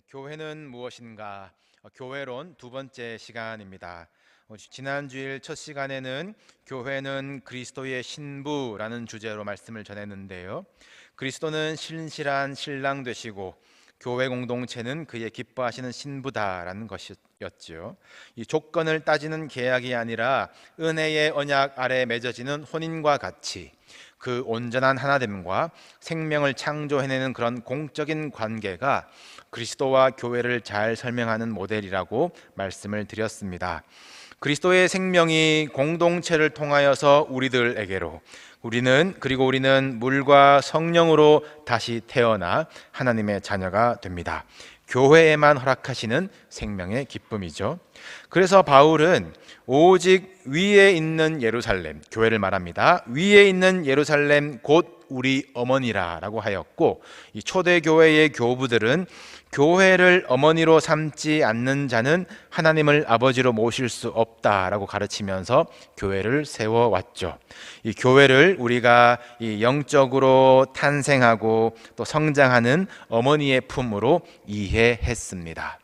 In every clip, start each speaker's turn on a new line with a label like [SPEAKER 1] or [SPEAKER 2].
[SPEAKER 1] 교회는 무엇인가? 교회론 두 번째 시간입니다. 지난 주일 첫 시간에는 교회는 그리스도의 신부라는 주제로 말씀을 전했는데요. 그리스도는 신실한 신랑 되시고 교회 공동체는 그의 기뻐하시는 신부다라는 것이었죠. 이 조건을 따지는 계약이 아니라 은혜의 언약 아래 맺어지는 혼인과 같이 그 온전한 하나됨과 생명을 창조해내는 그런 공적인 관계가 그리스도와 교회를 잘 설명하는 모델이라고 말씀을 드렸습니다. 그리스도의 생명이 공동체를 통하여서 우리들에게로 우리는 물과 성령으로 다시 태어나 하나님의 자녀가 됩니다. 교회에만 허락하시는 생명의 기쁨이죠. 그래서 바울은 오직 위에 있는 예루살렘, 교회를 말합니다. 위에 있는 예루살렘 곧 우리 어머니라라고 하였고, 이 초대교회의 교부들은 교회를 어머니로 삼지 않는 자는 하나님을 아버지로 모실 수 없다라고 가르치면서 교회를 세워왔죠. 이 교회를 우리가 이 영적으로 탄생하고 또 성장하는 어머니의 품으로 이해했습니다.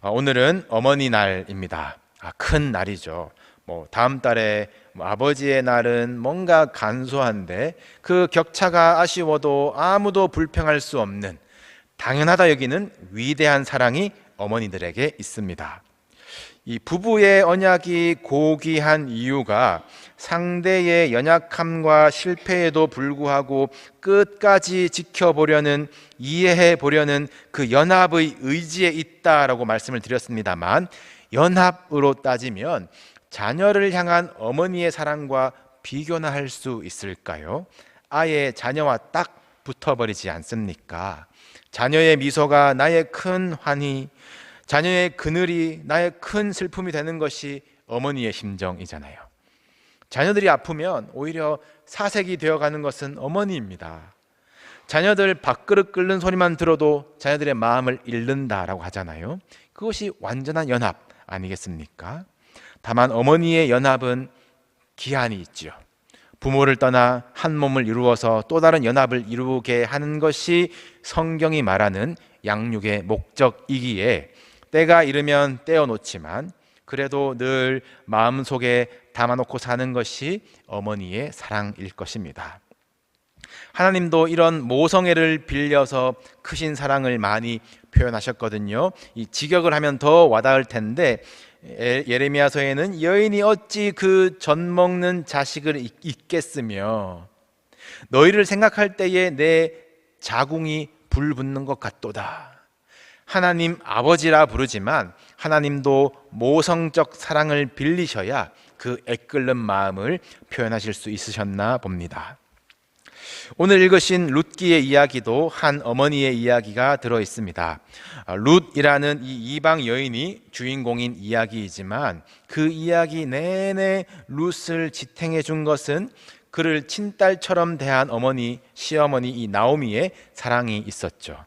[SPEAKER 1] 오늘은 어머니 날입니다. 큰 날이죠. 다음 달에 아버지의 날은 뭔가 간소한데 그 격차가 아쉬워도 아무도 불평할 수 없는 당연하다 여기는 위대한 사랑이 어머니들에게 있습니다. 이 부부의 언약이 고귀한 이유가 상대의 연약함과 실패에도 불구하고 끝까지 지켜보려는, 이해해 보려는 그 연합의 의지에 있다라고 말씀을 드렸습니다만, 연합으로 따지면 자녀를 향한 어머니의 사랑과 비교나 할 수 있을까요? 아예 자녀와 딱 붙어버리지 않습니까? 자녀의 미소가 나의 큰 환희, 자녀의 그늘이 나의 큰 슬픔이 되는 것이 어머니의 심정이잖아요. 자녀들이 아프면 오히려 사색이 되어가는 것은 어머니입니다. 자녀들 밥그릇 끓는 소리만 들어도 자녀들의 마음을 잃는다라고 하잖아요. 그것이 완전한 연합 아니겠습니까? 다만 어머니의 연합은 기한이 있죠. 부모를 떠나 한 몸을 이루어서 또 다른 연합을 이루게 하는 것이 성경이 말하는 양육의 목적이기에 때가 이르면 떼어놓지만 그래도 늘 마음속에 담아놓고 사는 것이 어머니의 사랑일 것입니다. 하나님도 이런 모성애를 빌려서 크신 사랑을 많이 표현하셨거든요. 이 직역을 하면 더 와닿을 텐데 예레미야서에는 여인이 어찌 그 젖 먹는 자식을 잊겠으며 너희를 생각할 때에 내 자궁이 불붙는 것 같도다. 하나님 아버지라 부르지만 하나님도 모성적 사랑을 빌리셔야 그 애끓는 마음을 표현하실 수 있으셨나 봅니다. 오늘 읽으신 룻기의 이야기도 한 어머니의 이야기가 들어 있습니다. 룻이라는 이 이방 여인이 주인공인 이야기이지만 그 이야기 내내 룻을 지탱해 준 것은 그를 친딸처럼 대한 어머니, 시어머니 이 나오미의 사랑이 있었죠.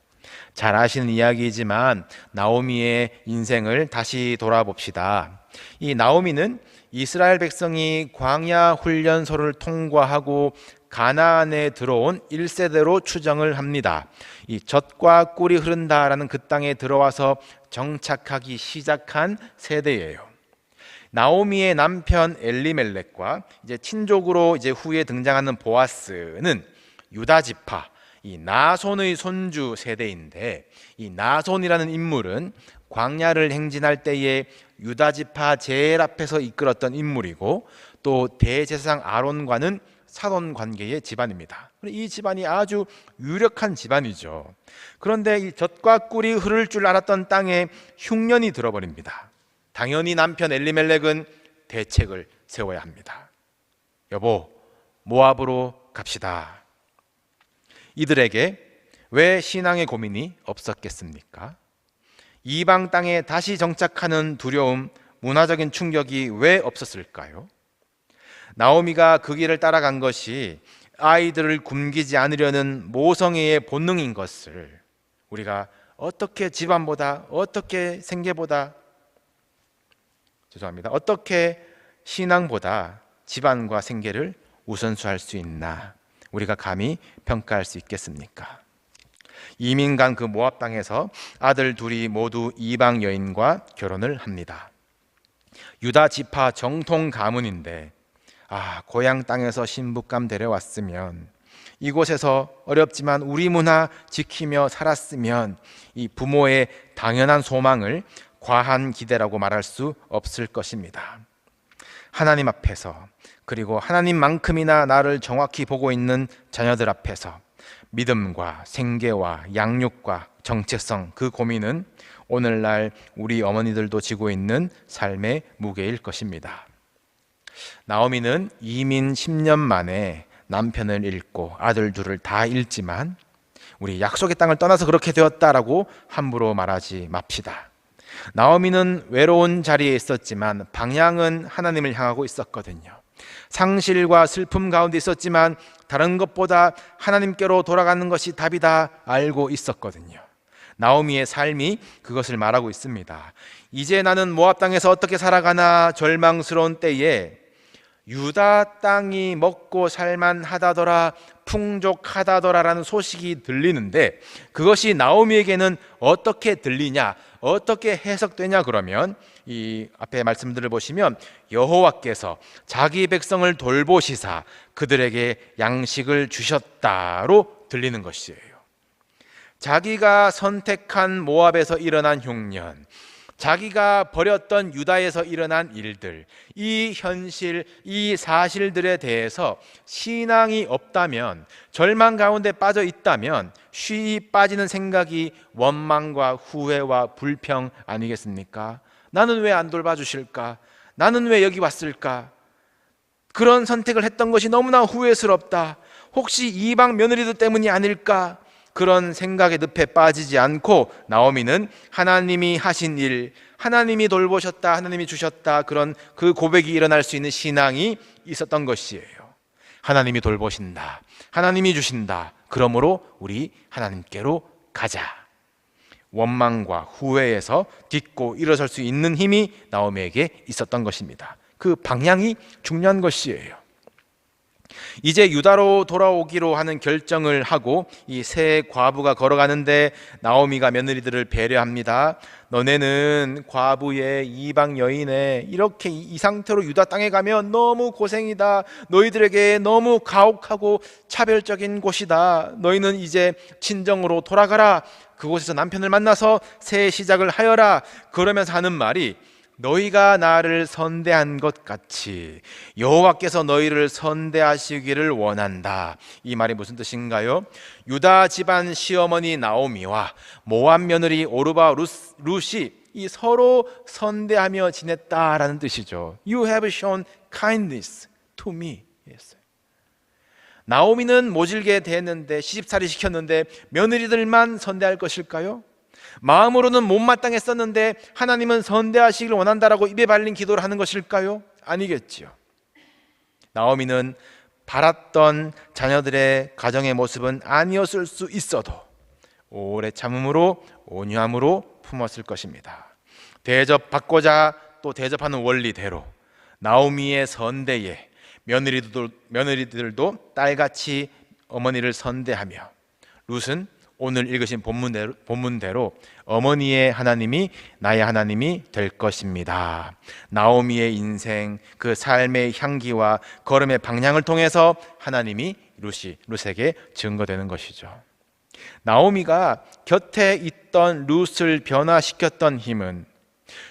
[SPEAKER 1] 잘 아시는 이야기이지만 나오미의 인생을 다시 돌아봅시다. 이 나오미는 이스라엘 백성이 광야 훈련소를 통과하고 가나안에 들어온 1세대로 추정을 합니다. 이 젖과 꿀이 흐른다라는 그 땅에 들어와서 정착하기 시작한 세대예요. 나오미의 남편 엘리멜렉과 이제 친족으로 이제 후에 등장하는 보아스는 유다 지파 이 나손의 손주 세대인데, 이 나손이라는 인물은 광야를 행진할 때에 유다 지파 제일 앞에서 이끌었던 인물이고 또 대제사장 아론과는 사돈 관계의 집안입니다. 이 집안이 아주 유력한 집안이죠. 그런데 이 젖과 꿀이 흐를 줄 알았던 땅에 흉년이 들어버립니다. 당연히 남편 엘리멜렉은 대책을 세워야 합니다. 여보, 모압으로 갑시다. 이들에게 왜 신앙의 고민이 없었겠습니까? 이방 땅에 다시 정착하는 두려움, 문화적인 충격이 왜 없었을까요? 나오미가 그 길을 따라간 것이 아이들을 굶기지 않으려는 모성애의 본능인 것을 우리가 어떻게 집안보다, 어떻게 생계보다, 어떻게 신앙보다 집안과 생계를 우선수할 수 있나 우리가 감히 평가할 수 있겠습니까? 이민 간 그 모압 땅에서 아들 둘이 모두 이방 여인과 결혼을 합니다. 유다 지파 정통 가문인데 고향 땅에서 신부감 데려왔으면, 이곳에서 어렵지만 우리 문화 지키며 살았으면 이 부모의 당연한 소망을 과한 기대라고 말할 수 없을 것입니다. 하나님 앞에서, 그리고 하나님만큼이나 나를 정확히 보고 있는 자녀들 앞에서 믿음과 생계와 양육과 정체성, 그 고민은 오늘날 우리 어머니들도 지고 있는 삶의 무게일 것입니다. 나오미는 이민 10년 만에 남편을 잃고 아들 둘을 다 잃지만 우리 약속의 땅을 떠나서 그렇게 되었다라고 함부로 말하지 맙시다. 나오미는 외로운 자리에 있었지만 방향은 하나님을 향하고 있었거든요. 상실과 슬픔 가운데 있었지만 다른 것보다 하나님께로 돌아가는 것이 답이다 알고 있었거든요. 나오미의 삶이 그것을 말하고 있습니다. 이제 나는 모압 땅에서 어떻게 살아가나 절망스러운 때에 유다 땅이 먹고 살만하다더라, 풍족하다더라라는 소식이 들리는데, 그것이 나오미에게는 어떻게 들리냐, 어떻게 해석되냐 그러면 이 앞에 말씀들을 보시면 여호와께서 자기 백성을 돌보시사 그들에게 양식을 주셨다로 들리는 것이에요. 자기가 선택한 모압에서 일어난 흉년, 자기가 버렸던 유다에서 일어난 일들, 이 현실, 이 사실들에 대해서 신앙이 없다면, 절망 가운데 빠져 있다면 쉬이 빠지는 생각이 원망과 후회와 불평 아니겠습니까? 나는 왜 안 돌봐주실까? 나는 왜 여기 왔을까? 그런 선택을 했던 것이 너무나 후회스럽다. 혹시 이방 며느리들 때문이 아닐까? 그런 생각의 늪에 빠지지 않고 나오미는 하나님이 하신 일, 하나님이 돌보셨다, 하나님이 주셨다, 그런 그 고백이 일어날 수 있는 신앙이 있었던 것이에요. 하나님이 돌보신다, 하나님이 주신다, 그러므로 우리 하나님께로 가자. 원망과 후회에서 딛고 일어설 수 있는 힘이 나오미에게 있었던 것입니다. 그 방향이 중요한 것이에요. 이제 유다로 돌아오기로 하는 결정을 하고 이 세 과부가 걸어가는데 나오미가 며느리들을 배려합니다. 너네는 과부의 이방 여인의 이렇게 이 상태로 유다 땅에 가면 너무 고생이다. 너희들에게 너무 가혹하고 차별적인 곳이다. 너희는 이제 친정으로 돌아가라. 그곳에서 남편을 만나서 새 시작을 하여라. 그러면서 하는 말이, 너희가 나를 선대한 것 같이 여호와께서 너희를 선대하시기를 원한다. 이 말이 무슨 뜻인가요? 유다 집안 시어머니 나오미와 모압 며느리 오르바 룻이 이 서로 선대하며 지냈다라는 뜻이죠. You have shown kindness to me. 나오미는 모질게 대했는데, 시집살이 시켰는데 며느리들만 선대할 것일까요? 마음으로는 못마땅했었는데 하나님은 선대하시기를 원한다라고 입에 발린 기도를 하는 것일까요? 아니겠지요. 나오미는 바랐던 자녀들의 가정의 모습은 아니었을 수 있어도 오래 참음으로 온유함으로 품었을 것입니다. 대접받고자 또 대접하는 원리대로 나오미의 선대에 며느리들도 딸같이 어머니를 선대하며, 룻은 오늘 읽으신 본문대로 어머니의 하나님이 나의 하나님이 될 것입니다. 나오미의 인생, 그 삶의 향기와 걸음의 방향을 통해서 하나님이 룻에게 증거되는 것이죠. 나오미가 곁에 있던 룻을 변화시켰던 힘은,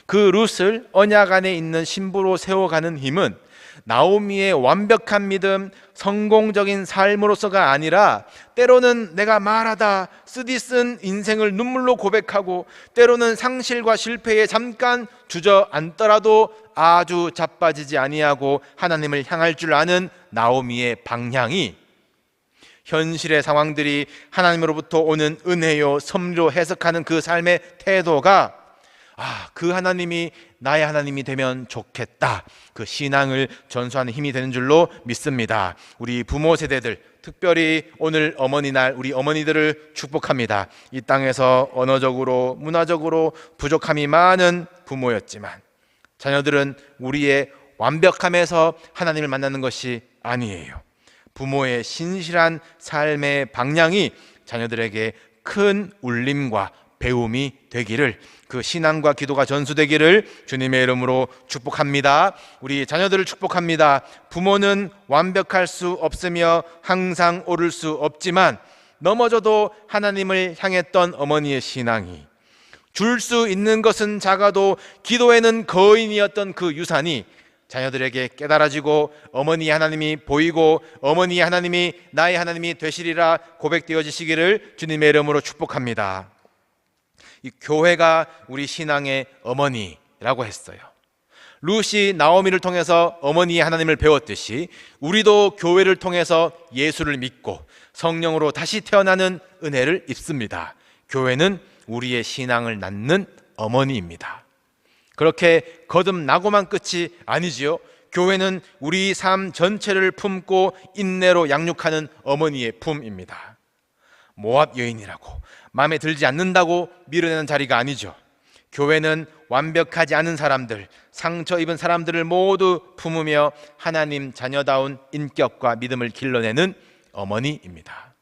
[SPEAKER 1] 그 룻을 언약 안에 있는 신부로 세워가는 힘은 나오미의 완벽한 믿음, 성공적인 삶으로서가 아니라 때로는 내가 말하다 쓰디쓴 인생을 눈물로 고백하고 때로는 상실과 실패에 잠깐 주저앉더라도 아주 자빠지지 아니하고 하나님을 향할 줄 아는 나오미의 방향이, 현실의 상황들이 하나님으로부터 오는 은혜요 섭리로 해석하는 그 삶의 태도가, 그 하나님이 나의 하나님이 되면 좋겠다, 그 신앙을 전수하는 힘이 되는 줄로 믿습니다. 우리 부모 세대들, 특별히 오늘 어머니날 우리 어머니들을 축복합니다. 이 땅에서 언어적으로 문화적으로 부족함이 많은 부모였지만 자녀들은 우리의 완벽함에서 하나님을 만나는 것이 아니에요. 부모의 신실한 삶의 방향이 자녀들에게 큰 울림과 배움이 되기를, 그 신앙과 기도가 전수되기를 주님의 이름으로 축복합니다. 우리 자녀들을 축복합니다. 부모는 완벽할 수 없으며 항상 옳을 수 없지만 넘어져도 하나님을 향했던 어머니의 신앙이, 줄 수 있는 것은 작아도 기도에는 거인이었던 그 유산이 자녀들에게 깨달아지고 어머니 하나님이 보이고 어머니 하나님이 나의 하나님이 되시리라 고백되어지시기를 주님의 이름으로 축복합니다. 이 교회가 우리 신앙의 어머니라고 했어요. 룻이 나오미를 통해서 어머니의 하나님을 배웠듯이 우리도 교회를 통해서 예수를 믿고 성령으로 다시 태어나는 은혜를 입습니다. 교회는 우리의 신앙을 낳는 어머니입니다. 그렇게 거듭나고만 끝이 아니지요. 교회는 우리 삶 전체를 품고 인내로 양육하는 어머니의 품입니다. 모압 여인이라고 마음에 들지 않는다고 밀어내는 자리가 아니죠. 교회는 완벽하지 않은 사람들, 상처 입은 사람들을 모두 품으며 하나님 자녀다운 인격과 믿음을 길러내는 어머니입니다.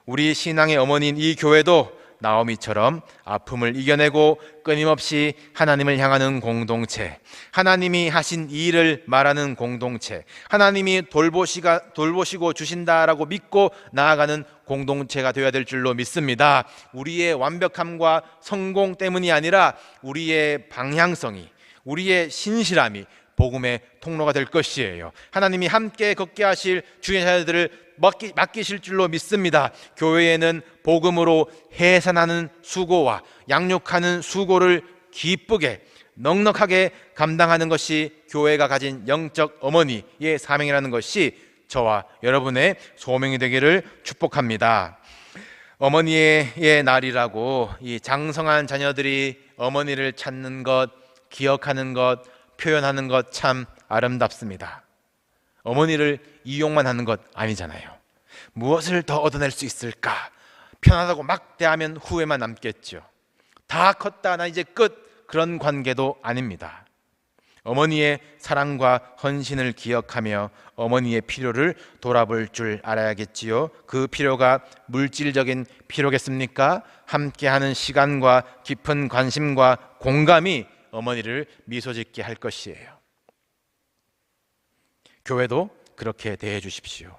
[SPEAKER 1] 우리 신앙의 어머니인 이 교회도 나오미처럼 아픔을 이겨내고 끊임없이 하나님을 향하는 공동체, 하나님이 하신 이 일을 말하는 공동체, 하나님이 돌보시고 주신다라고 믿고 나아가는 공동체가 되어야 될 줄로 믿습니다. 우리의 완벽함과 성공 때문이 아니라 우리의 방향성이, 우리의 신실함이 복음의 통로가 될 것이에요. 하나님이 함께 걷게 하실 주의 자녀들을 맡기실 줄로 믿습니다. 교회에는 복음으로 해산하는 수고와 양육하는 수고를 기쁘게 넉넉하게 감당하는 것이 교회가 가진 영적 어머니의 사명이라는 것이 저와 여러분의 소명이 되기를 축복합니다. 어머니의 날이라고 이 장성한 자녀들이 어머니를 찾는 것, 기억하는 것, 표현하는 것 참 아름답습니다. 어머니를 이용만 하는 것 아니잖아요. 무엇을 더 얻어낼 수 있을까? 편하다고 막 대하면 후회만 남겠죠. 다 컸다, 나 이제 끝, 그런 관계도 아닙니다. 어머니의 사랑과 헌신을 기억하며 어머니의 필요를 돌아볼 줄 알아야겠지요. 그 필요가 물질적인 필요겠습니까? 함께하는 시간과 깊은 관심과 공감이 어머니를 미소 짓게 할 것이에요. 교회도 그렇게 대해 주십시오.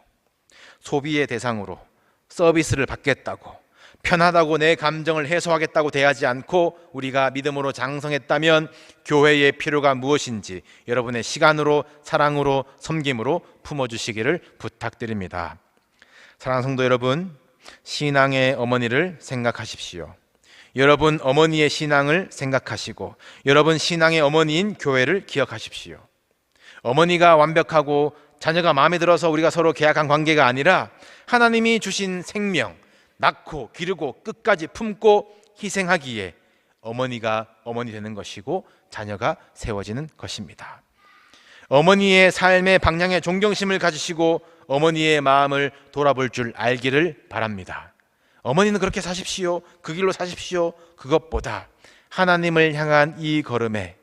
[SPEAKER 1] 소비의 대상으로 서비스를 받겠다고, 편하다고 내 감정을 해소하겠다고 대하지 않고 우리가 믿음으로 장성했다면 교회의 필요가 무엇인지 여러분의 시간으로, 사랑으로, 섬김으로 품어주시기를 부탁드립니다. 사랑하는 성도 여러분, 신앙의 어머니를 생각하십시오. 여러분 어머니의 신앙을 생각하시고 여러분 신앙의 어머니인 교회를 기억하십시오. 어머니가 완벽하고 자녀가 마음에 들어서 우리가 서로 계약한 관계가 아니라 하나님이 주신 생명, 낳고 기르고 끝까지 품고 희생하기에 어머니가 어머니 되는 것이고 자녀가 세워지는 것입니다. 어머니의 삶의 방향에 존경심을 가지시고 어머니의 마음을 돌아볼 줄 알기를 바랍니다. 어머니는 그렇게 사십시오. 그 길로 사십시오. 그것보다 하나님을 향한 이 걸음에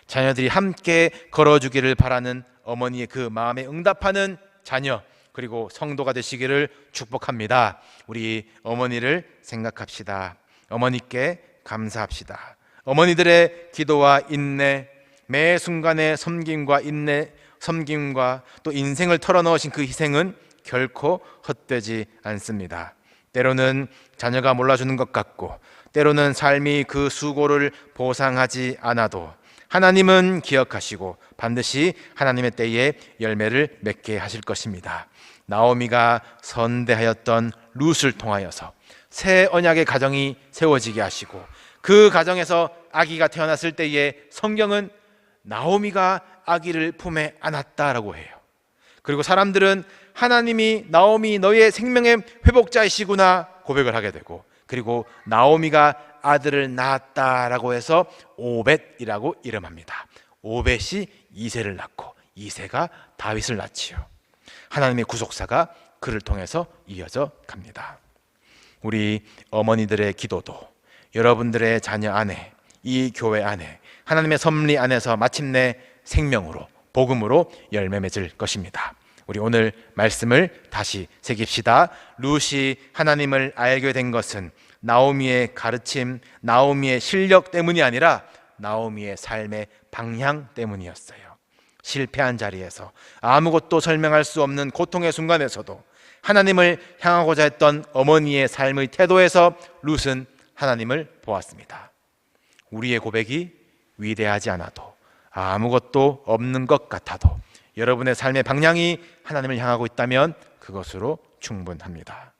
[SPEAKER 1] 자녀들이 함께 걸어주기를 바라는 어머니의 그 마음에 응답하는 자녀, 그리고 성도가 되시기를 축복합니다. 우리 어머니를 생각합시다. 어머니께 감사합시다. 어머니들의 기도와 인내, 매 순간의 섬김과 인내, 섬김과 또 인생을 털어넣으신 그 희생은 결코 헛되지 않습니다. 때로는 자녀가 몰라주는 것 같고 때로는 삶이 그 수고를 보상하지 않아도 하나님은 기억하시고 반드시 하나님의 때에 열매를 맺게 하실 것입니다. 나오미가 선대하였던 룻을 통하여서 새 언약의 가정이 세워지게 하시고 그 가정에서 아기가 태어났을 때에 성경은 나오미가 아기를 품에 안았다라고 해요. 그리고 사람들은 하나님이 나오미 너의 생명의 회복자이시구나 고백을 하게 되고, 그리고 나오미가 아들을 낳았다라고 해서 오벳이라고 이름합니다. 오벳이 이새를 낳고 이새가 다윗을 낳지요. 하나님의 구속사가 그를 통해서 이어져 갑니다. 우리 어머니들의 기도도 여러분들의 자녀 안에, 이 교회 안에, 하나님의 섭리 안에서 마침내 생명으로, 복음으로 열매 맺을 것입니다. 우리 오늘 말씀을 다시 새깁시다. 룻이 하나님을 알게 된 것은 나오미의 가르침, 나오미의 실력 때문이 아니라 나오미의 삶의 방향 때문이었어요. 실패한 자리에서 아무것도 설명할 수 없는 고통의 순간에서도 하나님을 향하고자 했던 어머니의 삶의 태도에서 룻은 하나님을 보았습니다. 우리의 고백이 위대하지 않아도, 아무것도 없는 것 같아도 여러분의 삶의 방향이 하나님을 향하고 있다면 그것으로 충분합니다.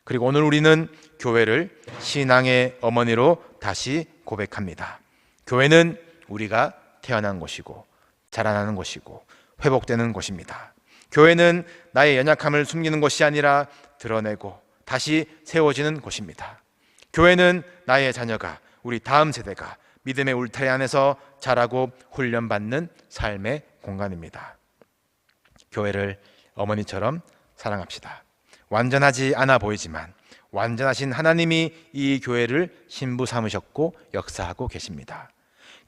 [SPEAKER 1] 그리고 오늘 우리는 교회를 신앙의 어머니로 다시 고백합니다. 교회는 우리가 태어난 곳이고 자라나는 곳이고 회복되는 곳입니다. 교회는 나의 연약함을 숨기는 곳이 아니라 드러내고 다시 세워지는 곳입니다. 교회는 나의 자녀가, 우리 다음 세대가 믿음의 울타리 안에서 자라고 훈련받는 삶의 공간입니다. 교회를 어머니처럼 사랑합시다. 완전하지 않아 보이지만 완전하신 하나님이 이 교회를 신부 삼으셨고 역사하고 계십니다.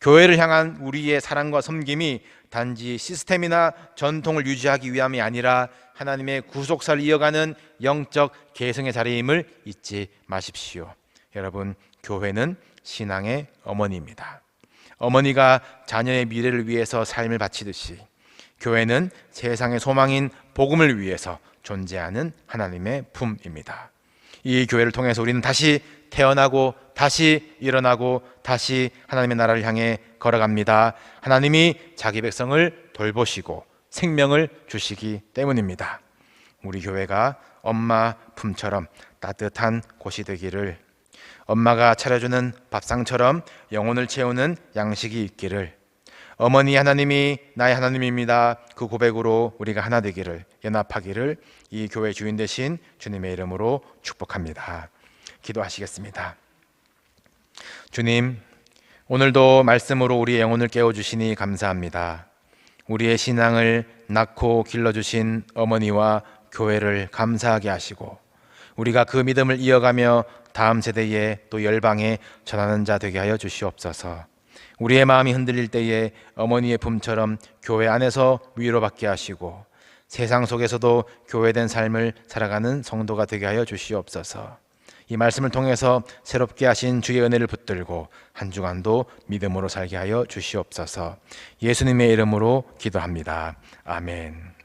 [SPEAKER 1] 교회를 향한 우리의 사랑과 섬김이 단지 시스템이나 전통을 유지하기 위함이 아니라 하나님의 구속사를 이어가는 영적 계승의 자리임을 잊지 마십시오. 여러분, 교회는 신앙의 어머니입니다. 어머니가 자녀의 미래를 위해서 삶을 바치듯이 교회는 세상의 소망인 복음을 위해서 존재하는 하나님의 품입니다. 이 교회를 통해서 우리는 다시 태어나고 다시 일어나고 다시 하나님의 나라를 향해 걸어갑니다. 하나님이 자기 백성을 돌보시고 생명을 주시기 때문입니다. 우리 교회가 엄마 품처럼 따뜻한 곳이 되기를, 엄마가 차려주는 밥상처럼 영혼을 채우는 양식이 있기를, 어머니 하나님이 나의 하나님입니다, 그 고백으로 우리가 하나 되기를, 연합하기를 이 교회 주인 되신 주님의 이름으로 축복합니다. 기도하시겠습니다. 주님, 오늘도 말씀으로 우리의 영혼을 깨워주시니 감사합니다. 우리의 신앙을 낳고 길러주신 어머니와 교회를 감사하게 하시고 우리가 그 믿음을 이어가며 다음 세대에 또 열방에 전하는 자 되게 하여 주시옵소서. 우리의 마음이 흔들릴 때에 어머니의 품처럼 교회 안에서 위로받게 하시고 세상 속에서도 교회된 삶을 살아가는 성도가 되게 하여 주시옵소서. 이 말씀을 통해서 새롭게 하신 주의 은혜를 붙들고 한 주간도 믿음으로 살게 하여 주시옵소서. 예수님의 이름으로 기도합니다. 아멘.